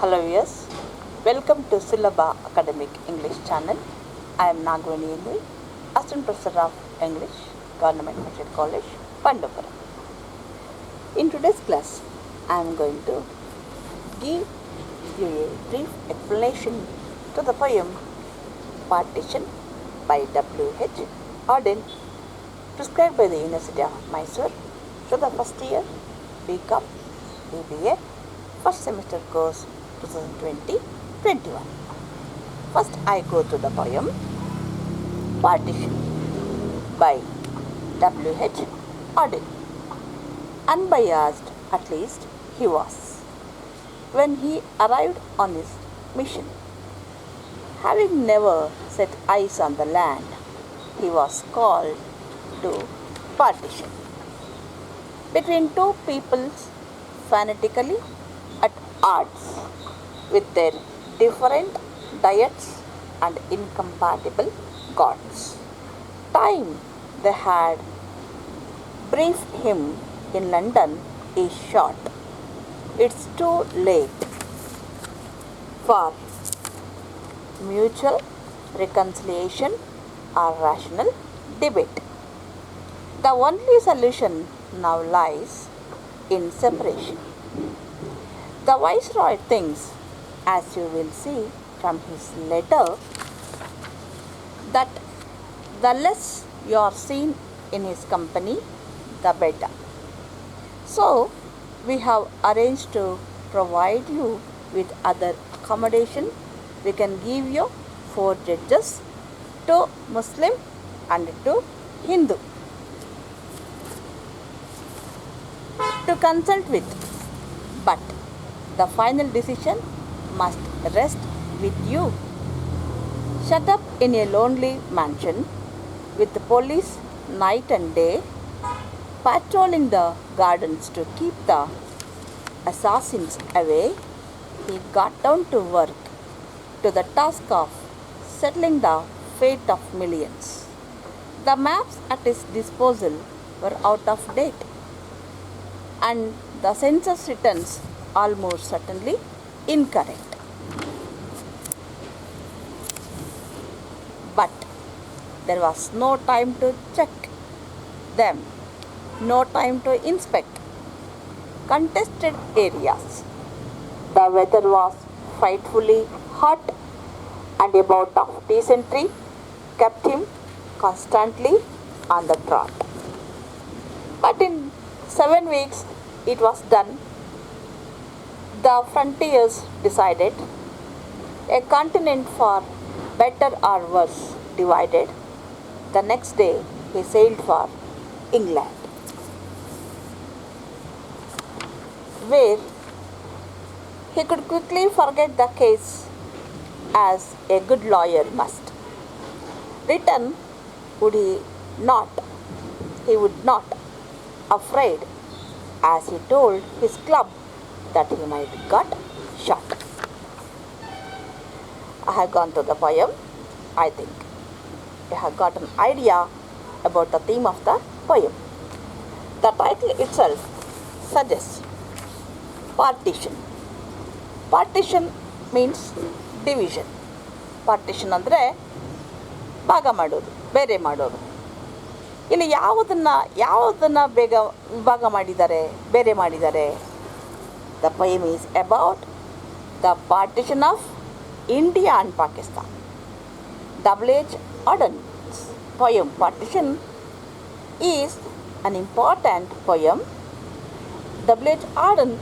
Hello viewers, welcome to SULABHA Academic English channel. I am Nagavani English, Assistant Professor of English, Government Medical College, Pandapuram. In today's class, I am going to give you a brief explanation to the poem Partition by W.H.Auden-Prescribed by the University of Mysore to the first year BCom BBA first semester course 2020-21. First I go to the poem Partition by W.H.Auden. Unbiased, at least he was, when he arrived on his mission. Having never set eyes on the land, he was called to partition between two peoples fanatically at odds with their different diets and incompatible gods. Time they had briefed him in London is short. It's too late for mutual reconciliation or rational debate. The only solution now lies in separation. The Viceroy thinks, as you will see from his letter, that the less you are seen in his company, the better. So, we have arranged to provide you with other accommodation. We can give you 4 judges, 2 Muslim and 2 Hindu, to consult with, but the final decision must rest with you. Shut up in a lonely mansion with the police night and day, patrolling the gardens to keep the assassins away, he got down to work to the task of settling the fate of millions. The maps at his disposal were out of date, and the census returns almost certainly incorrect. But there was no time to check them, no time to inspect contested areas. The weather was frightfully hot, and a bout of dysentery kept him constantly on the trot. But in 7 weeks it was done. The frontiers decided, a continent for better or worse divided. The next day he sailed for England, where he could quickly forget the case, as a good lawyer must. Return would he not, afraid, as he told his club that he might get shot. I have gone to the poem. I think you have got an idea about the theme of the poem. The title itself suggests partition. Partition means division. Partition ಅಂದರೆ ಭಾಗ ಮಾಡೋದು, ಬೇರೆ ಮಾಡೋದು. ಇಲ್ಲಿ ಯಾವುದನ್ನು ವಿಭಾಗ ಮಾಡಿದ್ದಾರೆ, ಬೇರೆ ಮಾಡಿದ್ದಾರೆ? The poem is about the partition of India and Pakistan. W.H.Auden's poem Partition is an important poem. W.H.Auden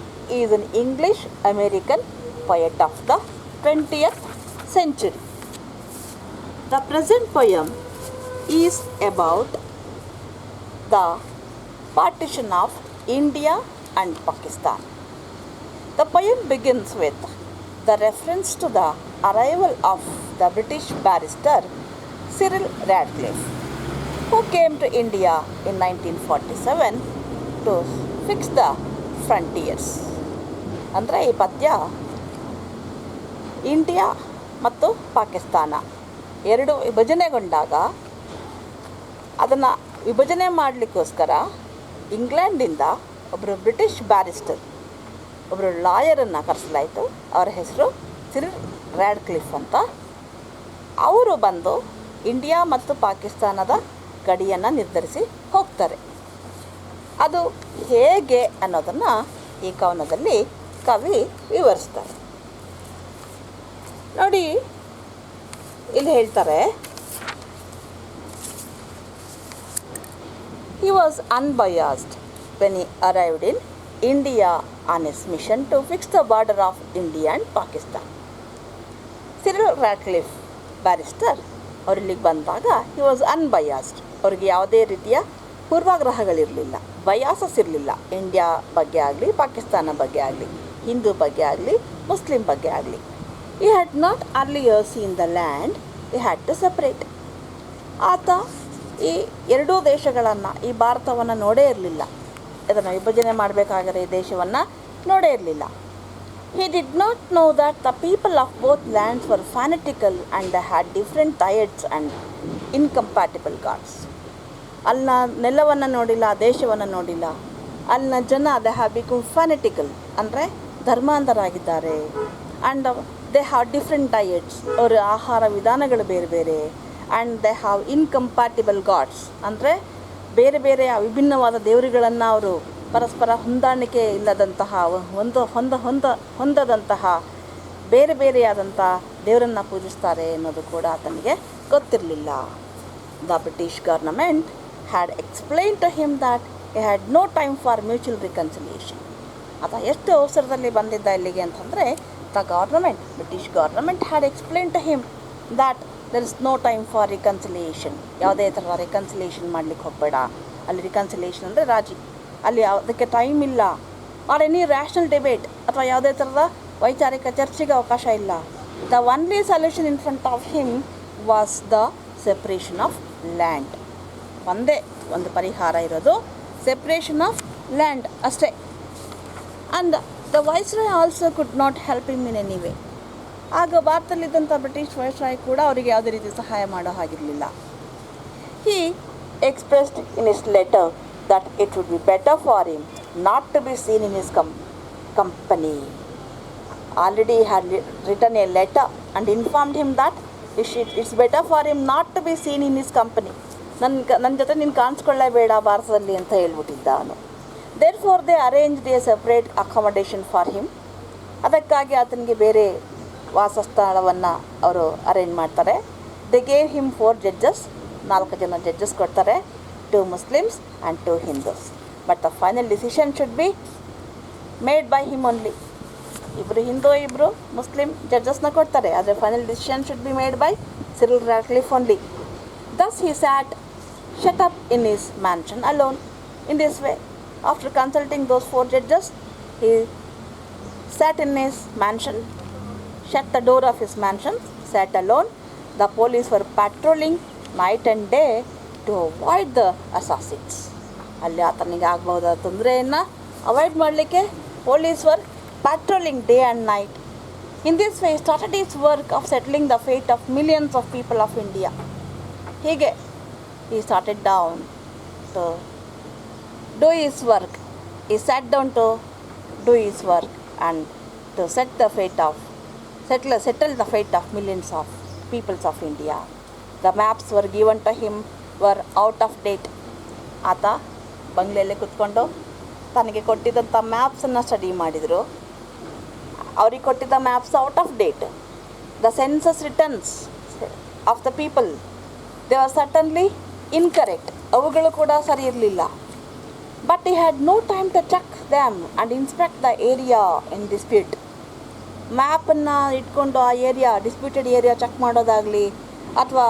is an English-American poet of the 20th century. The present poem is about the partition of India and Pakistan. The poem begins with the reference to the arrival of the British barrister Cyril Radcliffe, who came to India in 1947 to fix the frontiers. ಅಂದರೆ ಈ ಪದ್ಯ India ಮತ್ತು ಪಾಕಿಸ್ತಾನ ಎರಡು ವಿಭಜನೆಗೊಂಡಾಗ ಅದನ್ನು ವಿಭಜನೆ ಮಾಡಲಿಕ್ಕೋಸ್ಕರ ಇಂಗ್ಲೆಂಡಿಂದ ಒಬ್ಬರು British barrister ಒಬ್ಬರು ಲಾಯರನ್ನು ಕರೆಸಲಾಯಿತು. ಅವರ ಹೆಸರು ಸಿರಿಲ್ ರ್ಯಾಡ್ಕ್ಲಿಫ್ ಅಂತ. ಅವರು ಬಂದು ಇಂಡಿಯಾ ಮತ್ತು ಪಾಕಿಸ್ತಾನದ ಗಡಿಯನ್ನು ನಿರ್ಧರಿಸಿ ಹೋಗ್ತಾರೆ. ಅದು ಹೇಗೆ ಅನ್ನೋದನ್ನು ಈ ಕವನದಲ್ಲಿ ಕವಿ ವಿವರಿಸ್ತಾರೆ. ನೋಡಿ, ಇಲ್ಲಿ ಹೇಳ್ತಾರೆ, he was unbiased when he arrived in India on his mission to fix the border of India and Pakistan. Cyril Radcliffe barrister ಅವರು ಇಲ್ಲಿಗೆ ಬಂದಾಗ he was unbiased. ಅವ್ರಿಗೆ ಯಾವುದೇ ರೀತಿಯ ಪೂರ್ವಾಗ್ರಹಗಳಿರಲಿಲ್ಲ, ಬಯಾಸಸ್ ಇರಲಿಲ್ಲ. ಇಂಡಿಯಾ ಬಗ್ಗೆ ಆಗಲಿ, ಪಾಕಿಸ್ತಾನ ಬಗ್ಗೆ ಆಗಲಿ, ಹಿಂದೂ ಬಗ್ಗೆ ಆಗಲಿ, ಮುಸ್ಲಿಂ ಬಗ್ಗೆ ಆಗಲಿ. he had not earlier seen the land, he had to separate. ಆತ ಈ ಎರಡೂ ದೇಶಗಳನ್ನು, ಈ ಭಾರತವನ್ನು ನೋಡೇ ಇರಲಿಲ್ಲ. ಇದನ್ನು ವಿಭಜನೆ ಮಾಡಬೇಕಾದರೆ ಈ ದೇಶವನ್ನು ನೋಡೇ ಇರಲಿಲ್ಲ. he did not know that the people of both lands were fanatical and they had different diets and incompatible gods. ಅಲ್ಲಿನ ನೆಲವನ್ನು ನೋಡಿಲ್ಲ, ದೇಶವನ್ನು ನೋಡಿಲ್ಲ. ಅಲ್ಲಿನ ಜನ ದೇ ಹ್ಯಾವ್ ಬಿಕಮ್ ಫ್ಯಾನೆಟಿಕಲ್, ಅಂದರೆ ಧರ್ಮಾಂಧರಾಗಿದ್ದಾರೆ. ಆ್ಯಂಡ್ ದೇ ಹ್ಯಾವ್ ಡಿಫ್ರೆಂಟ್ ಡಯೆಟ್ಸ್, ಅವರ ಆಹಾರ ವಿಧಾನಗಳು ಬೇರೆ ಬೇರೆ. And they have incompatible God's, ಅಂದರೆ ಬೇರೆ ಬೇರೆ ವಿಭಿನ್ನವಾದ ದೇವರುಗಳನ್ನು ಅವರು ಪರಸ್ಪರ ಹೊಂದಾಣಿಕೆ ಇಲ್ಲದಂತಹ ಹೊಂದದಂತಹ ಬೇರೆ ಬೇರೆಯಾದಂಥ ದೇವರನ್ನು ಪೂಜಿಸ್ತಾರೆ ಅನ್ನೋದು ಕೂಡ ಆತನಿಗೆ ಗೊತ್ತಿರಲಿಲ್ಲ. The British government had explained to him that he had no time for mutual reconciliation. ಆತ ಎಷ್ಟು ಅವಸರದಲ್ಲಿ ಬಂದಿದ್ದ ಇಲ್ಲಿಗೆ ಅಂತಂದರೆ, British government had explain to him that there is no time for reconciliation. ಯಾವುದೇ ಥರದ ರಿಕನ್ಸಿಲಿಯೇಷನ್ ಮಾಡಲಿಕ್ಕೆ ಹೋಗಬೇಡ. ಅಲ್ಲಿ ರಿಕನ್ಸಿಲಿಯೇಷನ್ ಅಂದರೆ ರಾಜಿ, ಅಲ್ಲಿ ಅದಕ್ಕೆ ಟೈಮ್ ಇಲ್ಲ. ಆರ್ ಎನಿ ರ್ಯಾಷನಲ್ ಡಿಬೇಟ್ ಅಥವಾ ಯಾವುದೇ ಥರದ ವೈಚಾರಿಕ ಚರ್ಚೆಗೆ ಅವಕಾಶ ಇಲ್ಲ. The only solution in front of him was the separation of land. ಒಂದೇ ಒಂದು ಪರಿಹಾರ ಇರೋದು, ಸೆಪ್ರೇಷನ್ ಆಫ್ ಲ್ಯಾಂಡ್ ಅಷ್ಟೇ. And the viceroy also could not help him in any way. ಆಗ ಭಾರತದಲ್ಲಿದ್ದಂಥ ಬ್ರಿಟಿಷ್ ವೈಸ್ರಾಯ್ ಕೂಡ ಅವರಿಗೆ ಯಾವುದೇ ರೀತಿ ಸಹಾಯ ಮಾಡೋ ಹಾಗಿರಲಿಲ್ಲ. He expressed in his letter that it would be better for him not to be seen in his company. Already he had written a letter and informed him that it's better for him not to be seen in his company. ನನ್ನ ಜೊತೆ ನೀನು ಕಾಣಿಸ್ಕೊಳ್ಳೇಬೇಡ ಭಾರತದಲ್ಲಿ ಅಂತ ಹೇಳ್ಬಿಟ್ಟಿದ್ದ ಅವನು. Therefore they arranged a separate accommodation for him. ಅದಕ್ಕಾಗಿ ಆತನಿಗೆ ಬೇರೆ ವಾಸಸ್ಥಳವನ್ನು ಅವರು ಅರೇಂಜ್ ಮಾಡ್ತಾರೆ. They gave him 4 judges, 4 ಜನ ಜಡ್ಜಸ್ ಕೊಡ್ತಾರೆ, 2 Muslims and 2 Hindus. But the final decision should be made by him only. ಇಬ್ಬರು ಹಿಂದೂ, ಇಬ್ಬರು ಮುಸ್ಲಿಂ ಜಡ್ಜಸ್ನ ಕೊಡ್ತಾರೆ, ಆದರೆ final decision should be made by Cyril Radcliffe only. Thus he sat shut up in his mansion alone. In this way, after consulting those 4 judges, he sat in his mansion, shut the door of his mansion, sat alone. The police were patrolling night and day to avoid the assassins. ಅಲ್ಲಿ ಆತನಿಗೆ ಆಗಬಹುದಾದ ತೊಂದರೆಯನ್ನು avoid ಮಾಡಲಿಕ್ಕೆ police var patrolling day and night. In this way, he started his work of settling the fate of millions of people of India. ಹೀಗೆ he started down to do his work. He sat down to do his work and to settle the fate of millions of peoples of India. The maps were given to him were out of date. ಆತ ಬಂಗ್ಲೆಯಲ್ಲೇ ಕೂತ್ಕೊಂಡು ತನಗೆ ಕೊಟ್ಟಿದ್ದಂಥ ಮ್ಯಾಪ್ಸನ್ನು study ಮಾಡಿದರು. ಅವ್ರಿಗೆ ಕೊಟ್ಟಿದ್ದ maps out of date. The census returns of the people they are certainly incorrect. ಅವುಗಳು ಕೂಡ ಸರಿ ಇರಲಿಲ್ಲ. But he had no time to check them and inspect the area in dispute. ಮ್ಯಾಪನ್ನು ಇಟ್ಕೊಂಡು ಆ ಏರಿಯಾ, ಡಿಸ್ಪ್ಯೂಟೆಡ್ ಏರಿಯಾ ಚೆಕ್ ಮಾಡೋದಾಗಲಿ ಅಥವಾ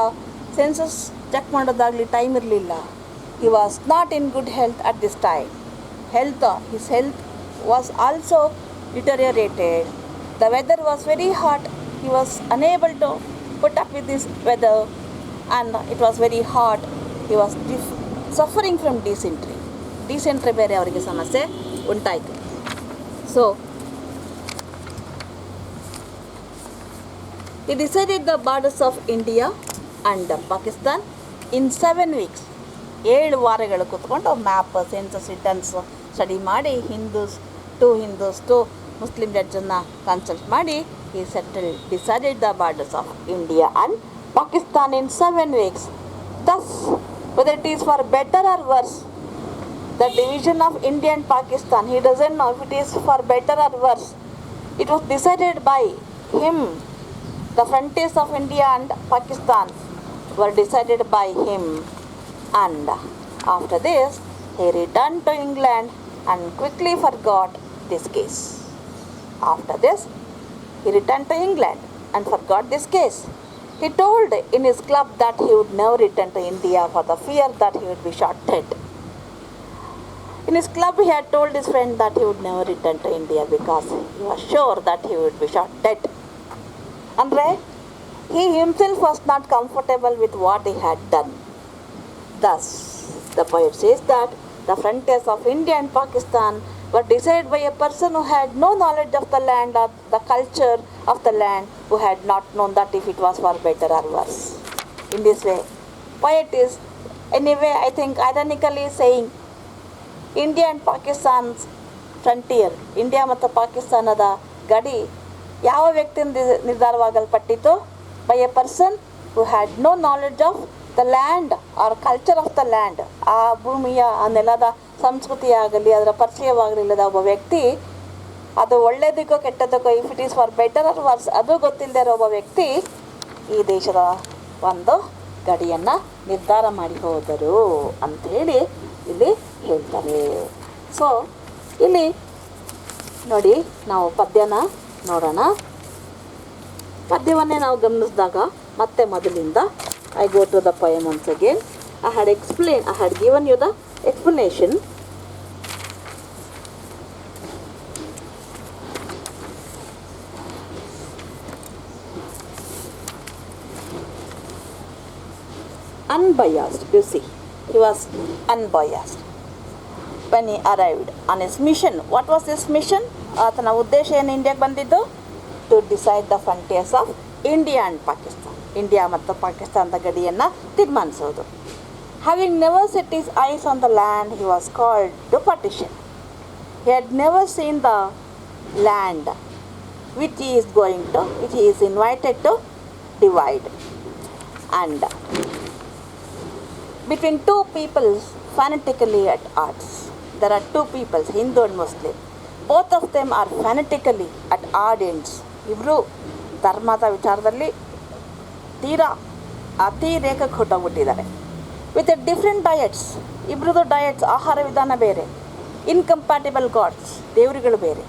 census check ಮಾಡೋದಾಗಲಿ ಟೈಮ್ ಇರಲಿಲ್ಲ. He was not in good health at this time. His health was also deteriorated. The weather was very hot. He was unable to put up with this weather and it was very hot. He was suffering from dysentery. Dysentery ಬೇರೆ ಅವರಿಗೆ ಸಮಸ್ಯೆ ಉಂಟಾಯಿತು. So he decided the borders of India and Pakistan in 7 weeks. 7 ವಾರಗಳು ಕೂತ್ಕೊಂಡು map, census returns study ಮಾಡಿ to Muslim ಜಡ್ಜನ್ನು consult ಮಾಡಿ he decided the borders of India and Pakistan in 7 weeks. Thus, whether it is for better or worse, the division of India and Pakistan, he doesn't know if it is for better or worse. It was decided by him. The frontiers of India and Pakistan were decided by him. And after this, he returned to England and quickly forgot this case. After this, he returned to England and forgot this case. He told in his club that he would never return to India for the fear that he would be shot dead. In his club, he had told his friend that he would never return to India because he was sure that he would be shot dead. Andre, he himself was not comfortable with what he had done. Thus, the poet says that the frontiers of India and Pakistan were decided by a person who had no knowledge of the land or the culture of the land, who had not known that if it was for better or worse. In this way, poet is, anyway, I think ironically saying, India and Pakistan's frontier, India ಮತ್ತು ಪಾಕಿಸ್ತಾನದ ಗಡಿ ಯಾವ ವ್ಯಕ್ತಿಯಿಂದ ನಿರ್ಧಾರವಾಗಲ್ಪಟ್ಟಿತು? by a person who had no knowledge of the land or culture of the land. ಆ ಭೂಮಿಯ ಆ ನೆಲದ ಸಂಸ್ಕೃತಿ ಆಗಲಿ ಅದರ ಪರಿಚಯವಾಗಲಿಲ್ಲದ ಒಬ್ಬ ವ್ಯಕ್ತಿ, ಅದು ಒಳ್ಳೆಯದಕ್ಕೋ ಕೆಟ್ಟದಕ್ಕೋ, if it is for better or worse ಅದು ಗೊತ್ತಿಲ್ಲದೆ ಇರೋ ಒಬ್ಬ ವ್ಯಕ್ತಿ ಈ ದೇಶದ ಒಂದು ಗಡಿಯನ್ನು ನಿರ್ಧಾರ ಮಾಡಿ ಹೋದರು ಅಂಥೇಳಿ ಇಲ್ಲಿ ಹೇಳ್ತಾರೆ. ಸೊ ಇಲ್ಲಿ ನೋಡಿ, ನಾವು ಪದ್ಯನ ನೋಡೋಣ. ಪದ್ಯವನ್ನೇ ನಾವು ಗಮನಿಸಿದಾಗ ಮತ್ತೆ ಮೊದಲಿಂದ I go to the poem once again. I had given you the explanation. Unbiased, you see, he was unbiased. When he arrived on his mission, what was his mission? ಆತನ ಉದ್ದೇಶ ಏನು ಇಂಡಿಯಾಗೆ ಬಂದಿದ್ದು? To decide the frontiers of India and Pakistan. India ಮತ್ತು ಪಾಕಿಸ್ತಾನದ ಗಡಿಯನ್ನು ತೀರ್ಮಾನಿಸೋದು. Having never set his eyes on the land, he was called to partition. He had never seen the land which he is invited to divide. And between two peoples fanatically at odds. There are two peoples, Hindu and Muslim. Both of them are fanatically at odd ends. ಇಬ್ಬರು ಧರ್ಮದ ವಿಚಾರದಲ್ಲಿ ತೀರಾ ಅತಿ ರೇಖಕ್ಕೆ ಹೊಟ್ಟೋಗ್ಬಿಟ್ಟಿದ್ದಾರೆ. With a different diets, ಇಬ್ಬರದು diets, ಆಹಾರ ವಿಧಾನ ಬೇರೆ. ಇನ್ಕಂಪ್ಯಾಟಿಬಲ್ ಗಾಡ್ಸ್, ದೇವರುಗಳು ಬೇರೆ.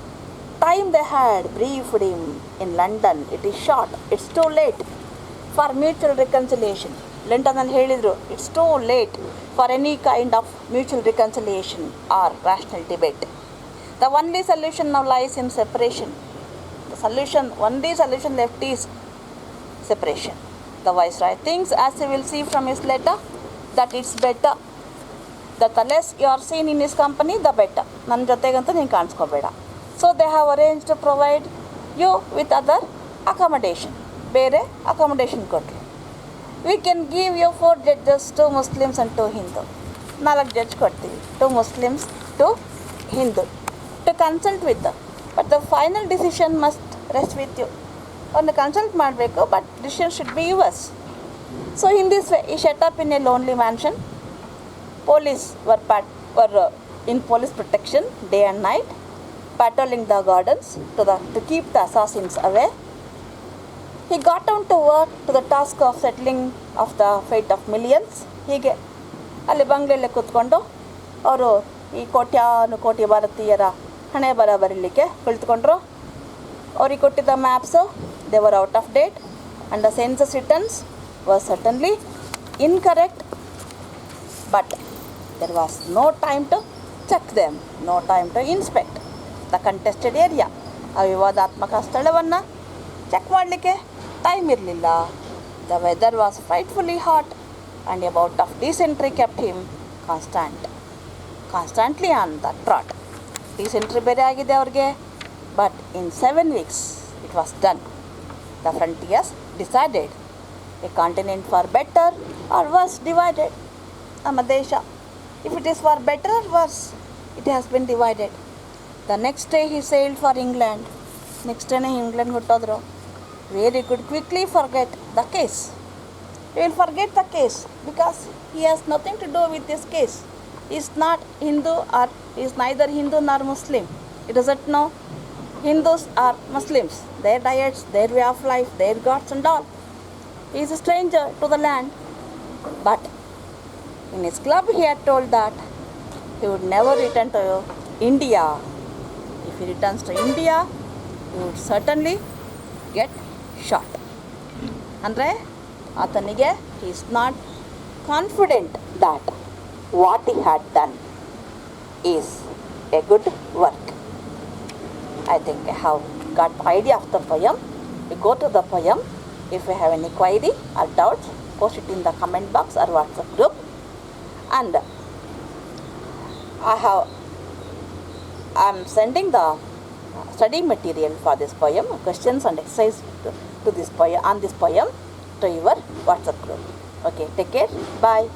Time they had briefed him in London, it is short, it's too late for mutual reconciliation. ಲಂಡನಲ್ಲಿ ಹೇಳಿದರು, it's too late for any kind of mutual reconciliation or rational debate. The only solution now lies in separation. Only solution left is separation. The Viceroy thinks, as you will see from his letter, that it's better that the less you are seen in his company, the better. ನನ್ನ ಜೊತೆಗಂತೂ ನೀನು ಕಾಣಿಸ್ಕೋಬೇಡ. So they have arranged to provide you with other accommodation. ಬೇರೆ accommodation ಕೊಟ್ಟರು. We can give you 4 judges, 2 Muslims and 2 Hindu. 4 judge ಕೊಡ್ತೀವಿ, 2 Muslims, 2 Hindu. To consult with them, but the final decision must rest with you. ಅವ್ರನ್ನ consult ಮಾಡಬೇಕು, but decision should be yours. So in this way he shut up in a lonely mansion. Police were in police protection day and night, patrolling the gardens to keep the assassins away. He got down to work to the task of settling of the fate of millions. ಹೀಗೆ ಅಲ್ಲಿ ಬಂಗ್ಲೆಯಲ್ಲೇ ಕೂತ್ಕೊಂಡು ಅವರು ಈ ಕೋಟಿ ಭಾರತೀಯರ ಹಣೆ ಬರ ಬರೀಲಿಕ್ಕೆ ಕುಳಿತುಕೊಂಡ್ರು. ಅವ್ರಿಗೆ ಕೊಟ್ಟಿದ್ದ maps they were out of date and the census returns were certainly incorrect, but there was no time to check them, no time to inspect the contested area. ಆ ವಿವಾದಾತ್ಮಕ ಸ್ಥಳವನ್ನು ಚೆಕ್ ಮಾಡಲಿಕ್ಕೆ ಟೈಮ್ ಇರಲಿಲ್ಲ. The weather was frightfully hot and a bout of dysentery kept him constantly on the trot. Dysentery ಬೇರೆ ಆಗಿದೆ ಅವ್ರಿಗೆ, but in 7 weeks it was done. The frontiers decided. A continent for better or worse divided. ನಮ್ಮ ದೇಶ, if it is for better or worse, it has been divided. The next day he sailed for England. Next day England huttodru, where he could quickly forget the case. He will forget the case because he has nothing to do with this case. He is not Hindu, or he is neither Hindu nor Muslim. He doesn't know Hindus or Muslims, their diets, their way of life, their gods and all. He is a stranger to the land. But in his club he had told that he would never return to India. If he returns to India, he would certainly get shot. Andre atanige he is not confident that what he had done is a good work. I think I have got the idea of the poem. We go to the poem. If you have any query or doubts, post it in the comment box or WhatsApp group. And I am sending the study material for this poem, questions and exercise to this poem, on this poem, to your WhatsApp group. Okay, take care. Bye.